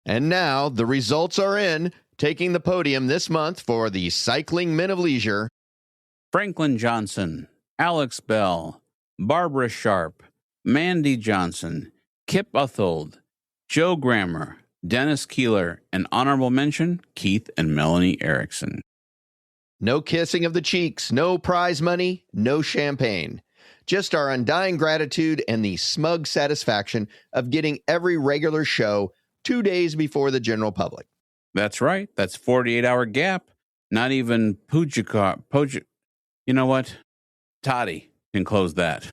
And now the results are in. Taking the podium this month for the Cycling Men of Leisure: Franklin Johnson, Alex Bell, Barbara Sharp, Mandy Johnson, Kip Uthold, Joe Grammer, Dennis Keeler, and honorable mention, Keith and Melanie Erickson. No kissing of the cheeks, no prize money, no champagne. Just our undying gratitude and the smug satisfaction of getting every regular show 2 days before the general public. That's right. That's 48-hour gap. Not even Pogacar. You know what? Toddy can close that.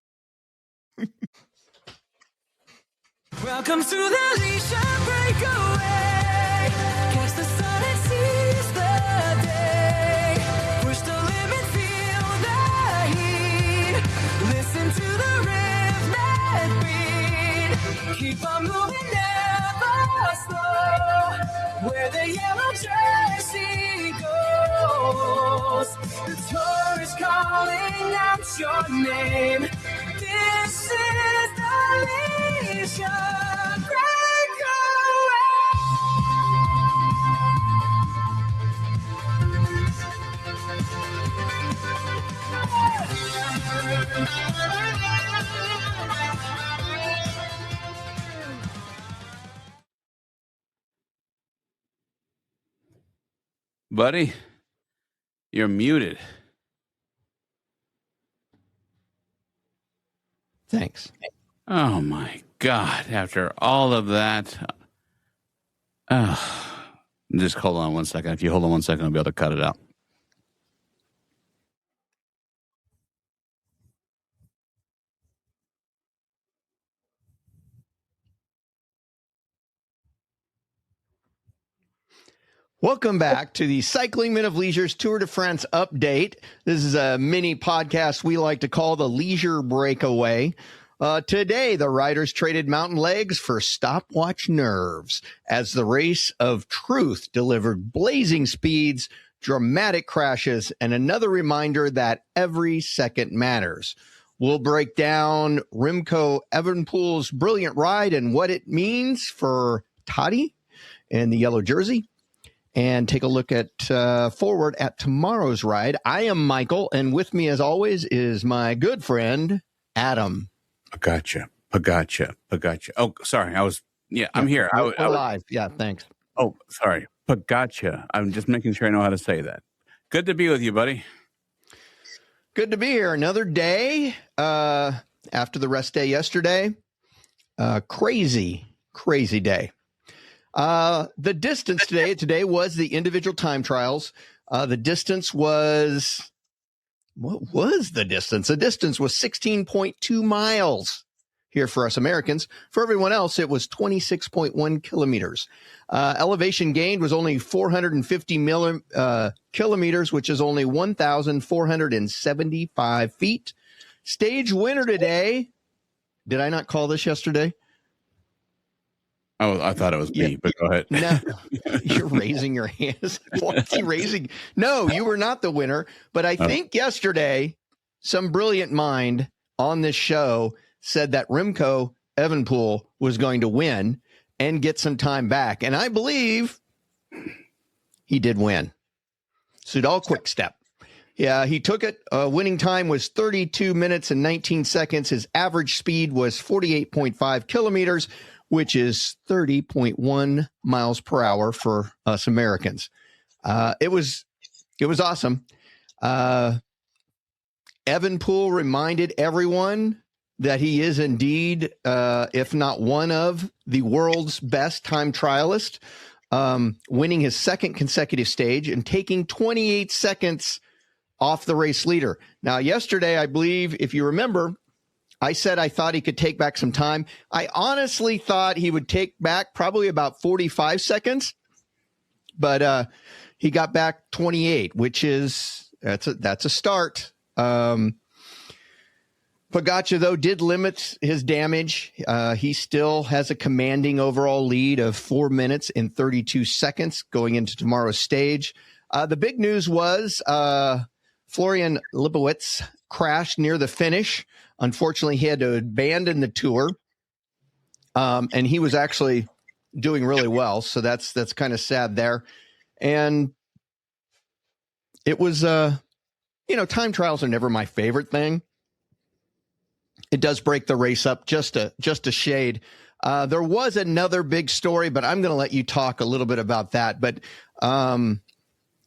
Welcome to the Leisure Breakaway. Catch the sun and seize the day. Push the limit, feel the heat. Listen to the rhythm beat. Keep on moving, never slow. Where the yellow jersey goes. The tour is calling out your name. This is the Leisure Buddy, you're muted. Thanks. Oh, my God. After all of that. Just hold on 1 second. If you hold on 1 second, I'll be able to cut it out. Welcome back to the Cycling Men of Leisure's Tour de France update. This is a mini podcast we like to call the Leisure Breakaway. Today, the riders traded mountain legs for stopwatch nerves as the race of truth delivered blazing speeds, dramatic crashes, and another reminder that every second matters. We'll break down Remco Evenepoel's brilliant ride and what it means for Toddy in the yellow jersey, and take a look at forward at tomorrow's ride. I am Michael, and with me, as always, is my good friend, Adam. Pagacha. Oh, sorry. I'm here. We're live. Yeah, thanks. Oh, sorry. Pagacha. I'm just making sure I know how to say that. Good to be with you, buddy. Good to be here. Another day after the rest day yesterday. Crazy day. The distance today was the individual time trials. The distance was, what was the distance? The distance was 16.2 miles here for us Americans. For everyone else, it was 26.1 kilometers. Elevation gained was only 450 kilometers, which is only 1,475 feet. Stage winner today. Did I not call this yesterday? Oh, I thought it was me, but go ahead. No, you're raising your hands. What's he raising? No, you were not the winner. But I think yesterday, some brilliant mind on this show said that Remco Evenepoel was going to win and get some time back. And I believe he did win. Soudal Quick Step. Yeah, he took it. Winning time was 32 minutes and 19 seconds. His average speed was 48.5 kilometers, which is 30.1 miles per hour for us Americans. It was awesome. Evenepoel reminded everyone that he is indeed, if not one of the world's best time trialists, winning his second consecutive stage and taking 28 seconds off the race leader. Now, yesterday, I believe, if you remember, I said I thought he could take back some time. I honestly thought he would take back probably about 45 seconds, but he got back 28, which is that's a start. Pogacar, though, did limit his damage. He still has a commanding overall lead of 4 minutes and 32 seconds going into tomorrow's stage. The big news was Florian Lipowitz crashed near the finish. Unfortunately, he had to abandon the tour. And he was actually doing really well. So that's kind of sad there. And it was, time trials are never my favorite thing. It does break the race up just a shade. There was another big story, but I'm going to let you talk a little bit about that. But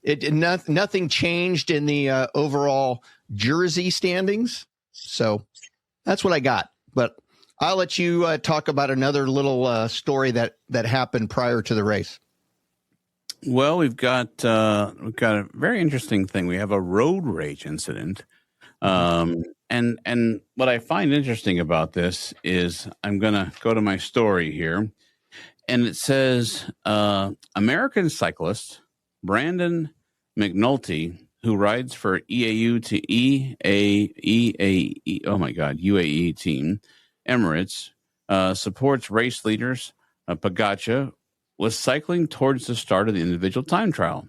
nothing changed in the overall Jersey standings. So that's what I got. But I'll let you talk about another little story that happened prior to the race. Well, we've got a very interesting thing. We have a road rage incident. And what I find interesting about this is I'm going to go to my story here, and it says American cyclist Brandon McNulty, who rides for UAE team Emirates, supports race leaders Pogacar, was cycling towards the start of the individual time trial.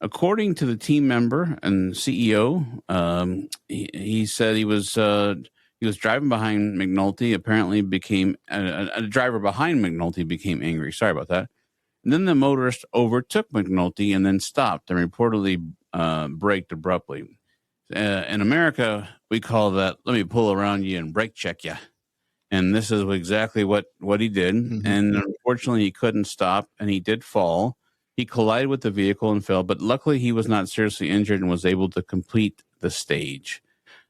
According to the team member and CEO, he said he was driving behind McNulty. Apparently, became a driver behind McNulty became angry. Sorry about that. And then the motorist overtook McNulty and then stopped and reportedly braked abruptly. In America, we call that "let me pull around you and brake check you." And this is exactly what he did. Mm-hmm. And unfortunately, he couldn't stop, and he did fall. He collided with the vehicle and fell, but luckily he was not seriously injured and was able to complete the stage.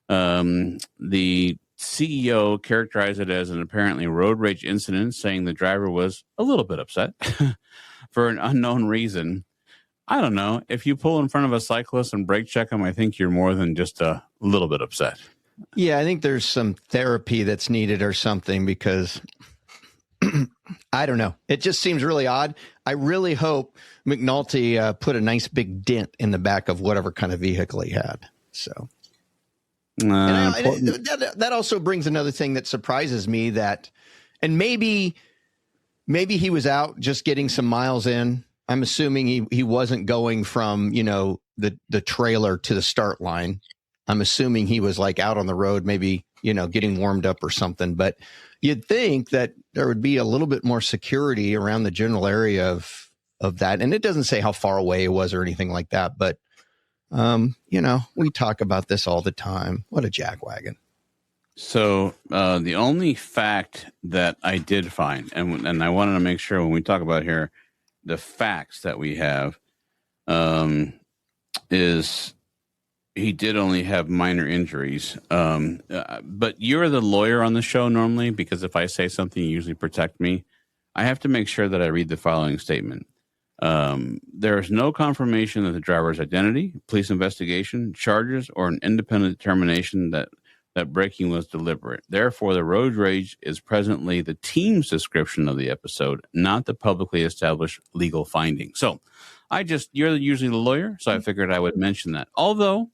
The CEO characterized it as an apparently road rage incident, saying the driver was a little bit upset for an unknown reason. I don't know. If you pull in front of a cyclist and brake check him, I think you're more than just a little bit upset. Yeah, I think there's some therapy that's needed or something, because I don't know. It just seems really odd. I really hope McNulty put a nice big dent in the back of whatever kind of vehicle he had. So that also brings another thing that surprises me, and maybe he was out just getting some miles in. I'm assuming he wasn't going from, the trailer to the start line. I'm assuming he was like out on the road, maybe, getting warmed up or something. But you'd think that there would be a little bit more security around the general area of that. And it doesn't say how far away it was or anything like that. But, we talk about this all the time. What a jackwagon. So the only fact that I did find, and I wanted to make sure when we talk about here, the facts that we have is he did only have minor injuries. But you're the lawyer on the show normally, because if I say something, you usually protect me. I have to make sure that I read the following statement. There is no confirmation of the driver's identity, police investigation, charges, or an independent determination that braking was deliberate. Therefore, the road rage is presently the team's description of the episode, not the publicly established legal finding. So you're usually the lawyer, so I figured I would mention that. Although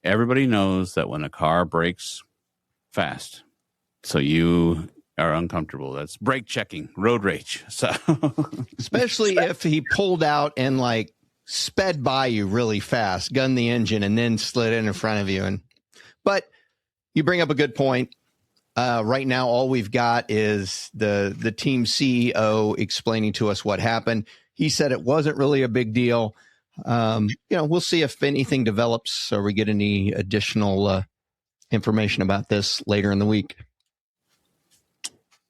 everybody knows that when a car brakes fast, so you are uncomfortable. That's brake checking, road rage. So especially if he pulled out and sped by you really fast, gunned the engine, and then slid in front of you. But you bring up a good point. Right now, all we've got is the team CEO explaining to us what happened. He said it wasn't really a big deal. We'll see if anything develops or we get any additional information about this later in the week.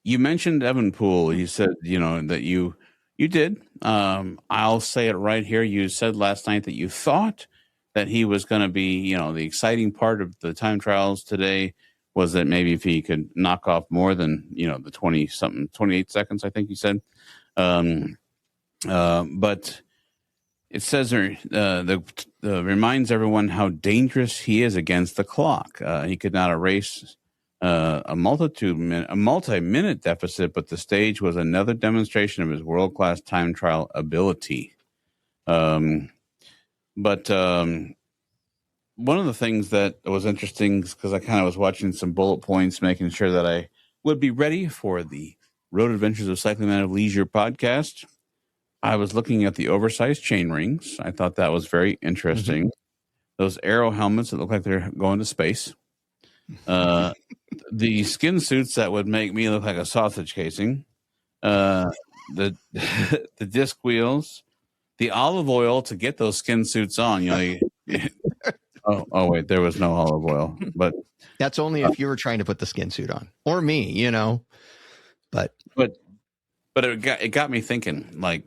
You mentioned Evenepoel. You said, that you did. I'll say it right here. You said last night that you thought that he was going to be, the exciting part of the time trials today was that maybe if he could knock off more than, the 28 seconds, I think you said. But it says reminds everyone how dangerous he is against the clock. He could not erase a multi-minute deficit, but the stage was another demonstration of his world-class time trial ability. But one of the things that was interesting, because I kind of was watching some bullet points, making sure that I would be ready for the Road Adventures of Cycling Man of Leisure podcast. I was looking at the oversized chain rings. I thought that was very interesting. Mm-hmm. Those aero helmets that look like they're going to space. The skin suits that would make me look like a sausage casing. the the disc wheels, the olive oil to get those skin suits on. Oh wait, there was no olive oil, but That's only if you were trying to put the skin suit on, or me, But it got me thinking. Like,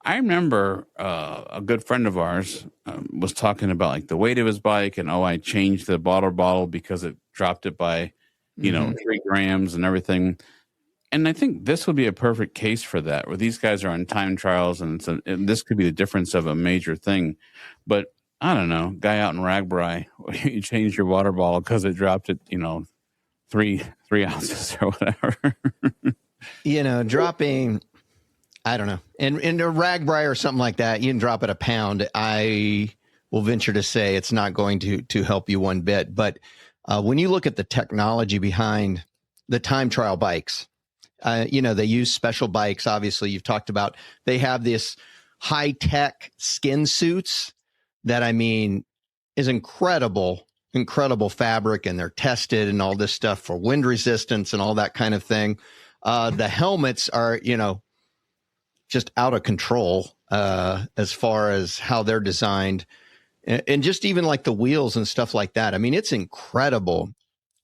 I remember a good friend of ours was talking about like the weight of his bike, and I changed the water bottle because it dropped it by 3 grams and everything. And I think this would be a perfect case for that, where these guys are on time trials, and this could be the difference of a major thing. But I don't know, guy out in Ragbri, you change your water bottle because it dropped it, 3 ounces or whatever. Dropping, I don't know, in a Ragbri or something like that, you can drop it a pound. I will venture to say it's not going to help you one bit. But when you look at the technology behind the time trial bikes, they use special bikes. Obviously, you've talked about, they have this high tech skin suits that, is incredible fabric, and they're tested and all this stuff for wind resistance and all that kind of thing. The helmets are, just out of control as far as how they're designed, and just even like the wheels and stuff like that. It's incredible,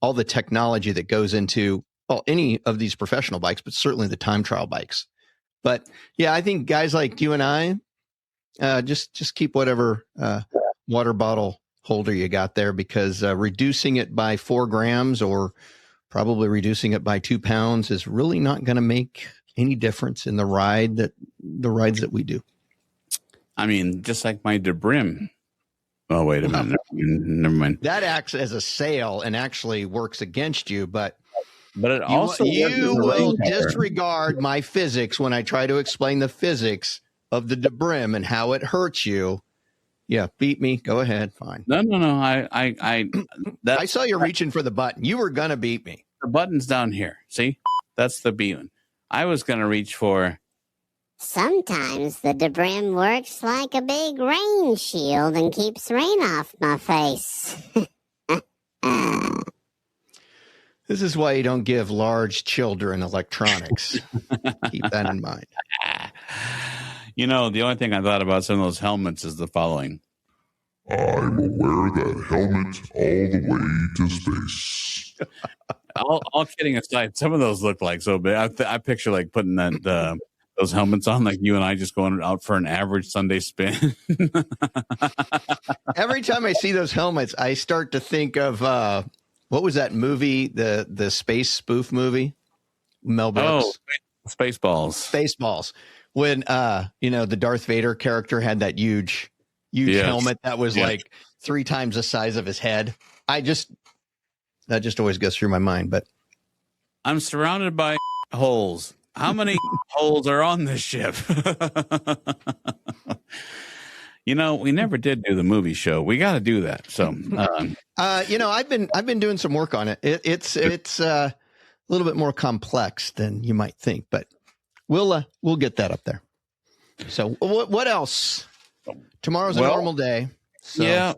all the technology that goes into any of these professional bikes, but certainly the time trial bikes. But yeah, I think guys like you and I, just keep whatever water bottle holder you got there, because reducing it by 4 grams or probably reducing it by 2 pounds is really not going to make any difference in the rides that we do. Just like my Debrim. Oh, wait a minute. Never mind. That acts as a sail and actually works against you, but it also you will disregard my physics when I try to explain the physics of the Debrim and how it hurts you. Yeah, beat me. Go ahead. Fine. No. I saw you reaching for the button. You were gonna beat me. The button's down here. See, that's the beating. I was gonna reach for. Sometimes the Debrim works like a big rain shield and keeps rain off my face. This is why you don't give large children electronics. Keep that in mind. The only thing I thought about some of those helmets is the following. I will wear that helmet all the way to space. all kidding aside, some of those look like so big. I picture like putting that those helmets on, like you and I just going out for an average Sunday spin. Every time I see those helmets, I start to think of what was that movie, the space spoof movie? Mel Brooks. Oh, Spaceballs. Spaceballs. When the Darth Vader character had that huge helmet that was like 3 times the size of his head. That just always goes through my mind. But I'm surrounded by holes. How many holes are on this ship? We never did do the movie show. We got to do that. So, I've been doing some work on it. It's a little bit more complex than you might think, but we'll get that up there. So what else? Tomorrow's a normal day. So. Yeah.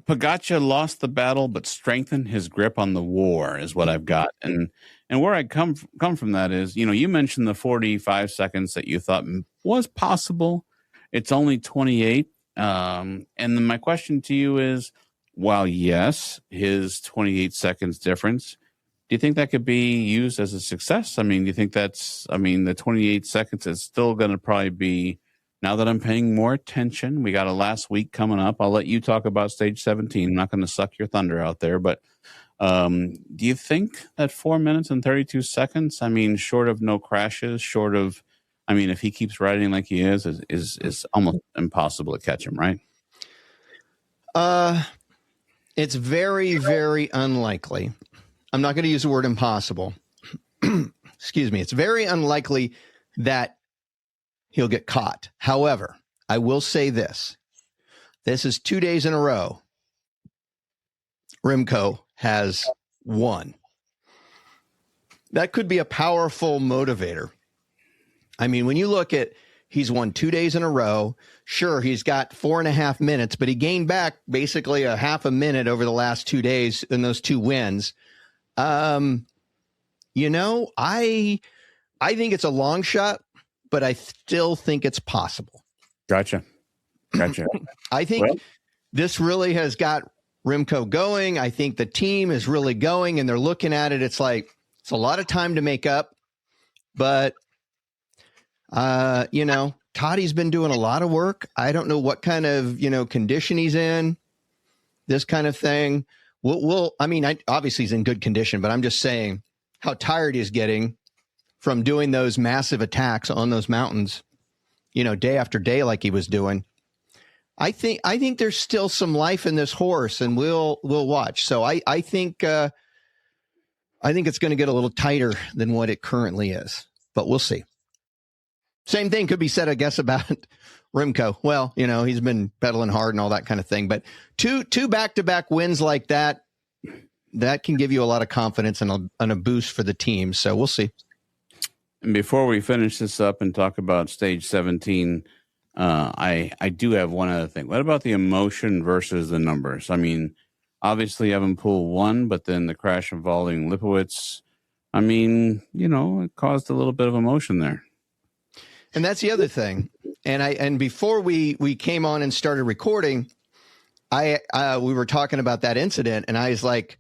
Pogacar lost the battle, but strengthened his grip on the war is what I've got. And where I come from that is, you mentioned the 45 seconds that you thought was possible. It's only 28. And then my question to you is, while yes, his 28 seconds difference, do you think that could be used as a success? Do you think the 28 seconds is still going to probably be, now that I'm paying more attention, we got a last week coming up. I'll let you talk about stage 17. I'm not going to suck your thunder out there, but do you think that 4 minutes and 32 seconds, short of no crashes, if he keeps riding like he is almost impossible to catch him, right? It's very, very unlikely. I'm not going to use the word impossible. Excuse me. It's very unlikely that he'll get caught. However, I will say this. This is 2 days in a row Remco has won. That could be a powerful motivator. When you look at, he's won 2 days in a row. Sure, he's got 4.5 minutes, but he gained back basically a half a minute over the last 2 days in those 2 wins. I think it's a long shot but I still think it's possible. Gotcha. I think Well- this really has got Remco going. I think the team is really going, and they're looking at it. It's like, it's a lot of time to make up, but, Toddy's been doing a lot of work. I don't know what kind of, condition he's in, this kind of thing. Obviously he's in good condition, but I'm just saying how tired he's getting from doing those massive attacks on those mountains, day after day, like he was doing. I think there's still some life in this horse, and we'll watch. So I think it's going to get a little tighter than what it currently is, but we'll see. Same thing could be said, I guess, about Remco. Well, he's been pedaling hard and all that kind of thing, but two back-to-back wins like that can give you a lot of confidence and a boost for the team. So we'll see. And before we finish this up and talk about stage 17, I do have one other thing. What about the emotion versus the numbers? I mean, obviously Evenepoel won, but then the crash involving Lipowitz, it caused a little bit of emotion there. And that's the other thing. And before we came on and started recording, we were talking about that incident, and I was like,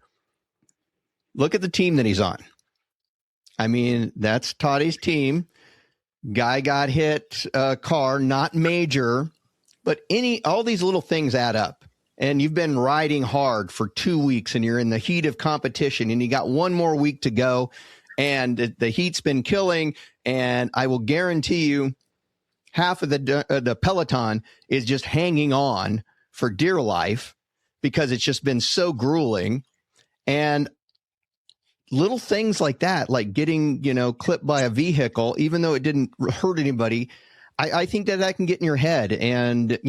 look at the team that he's on. That's Toddy's team. Guy got hit, car, not major, but all these little things add up. And you've been riding hard for 2 weeks, and you're in the heat of competition, and you got one more week to go, and the heat's been killing. And I will guarantee you, half of the peloton is just hanging on for dear life because it's just been so grueling. And little things like that, like getting, clipped by a vehicle, even though it didn't hurt anybody, I think that can get in your head. And,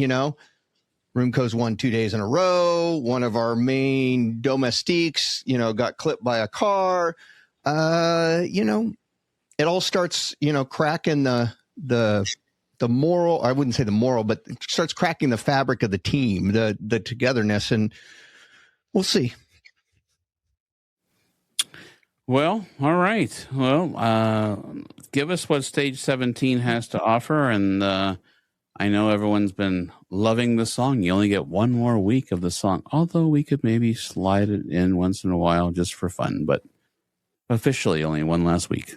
Remco's won 2 days in a row. One of our main domestiques, got clipped by a car. It all starts, cracking the moral, I wouldn't say the moral, but it starts cracking the fabric of the team, the togetherness, and we'll see. Well, all right. Well, give us what stage 17 has to offer. And I know everyone's been loving the song. You only get one more week of the song, although we could maybe slide it in once in a while just for fun, but officially only one last week.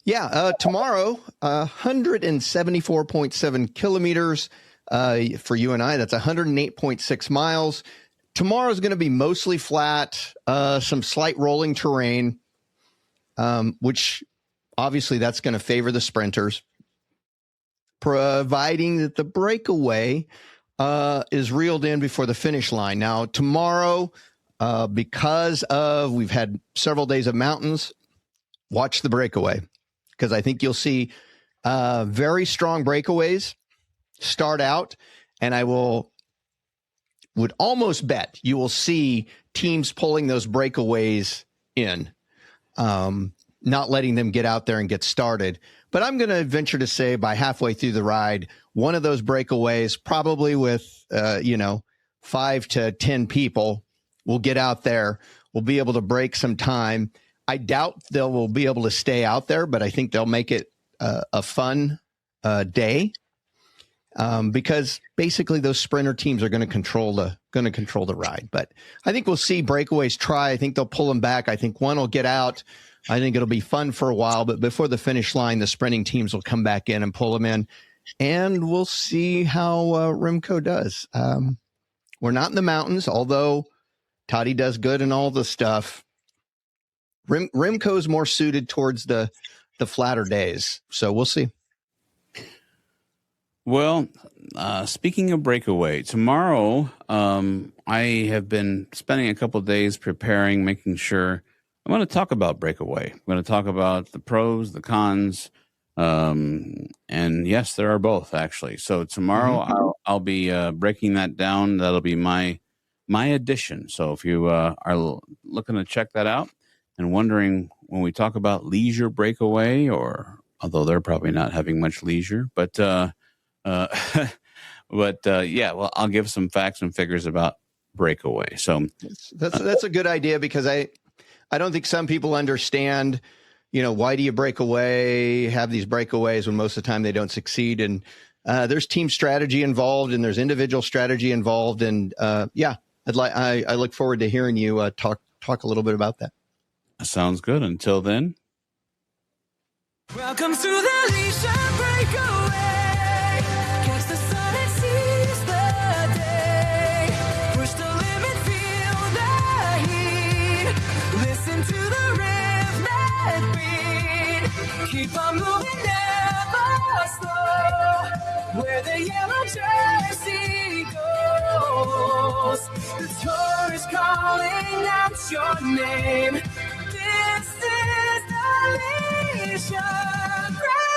Yeah, tomorrow, 174.7 kilometers for you and I. That's 108.6 miles. Tomorrow is going to be mostly flat, some slight rolling terrain, which obviously that's going to favor the sprinters, providing that the breakaway is reeled in before the finish line. Now, tomorrow, because we've had several days of mountains, watch the breakaway, because I think you'll see very strong breakaways start out, and I would almost bet you will see teams pulling those breakaways in, not letting them get out there and get started. But I'm going to venture to say by halfway through the ride, one of those breakaways, probably with 5 to 10 people, will get out there. We'll be able to break some time. I doubt they will be able to stay out there, but I think they'll make it a fun day, because basically those sprinter teams are going to control the ride. But I think we'll see breakaways try. I think they'll pull them back. I think one will get out. I think it'll be fun for a while, but before the finish line, the sprinting teams will come back in and pull them in, and we'll see how Remco does. We're not in the mountains, although Toddy does good and all the stuff. Remco's more suited towards the flatter days, so we'll see. Well, speaking of breakaway, tomorrow I have been spending a couple of days preparing, making sure. I'm going to talk about breakaway. I'm going to talk about the pros, the cons, and yes, there are both actually. So tomorrow I'll be breaking that down. That'll be my edition. So if you are looking to check that out and wondering when we talk about leisure breakaway, or although they're probably not having much leisure, but yeah, well, I'll give some facts and figures about breakaway. So that's a good idea, because I don't think some people understand why do you break away, have these breakaways when most of the time they don't succeed? And there's team strategy involved and there's individual strategy involved. And I look forward to hearing you talk a little bit about that. Sounds good. Until then. Welcome to the leisure breakaway. Catch the sun and seize the day. Push the limit, feel the heat. Listen to the rhythm that beat. Keep on moving, never slow. Where the yellow jersey goes. The tour is calling out your name. This is the leisure breakaway.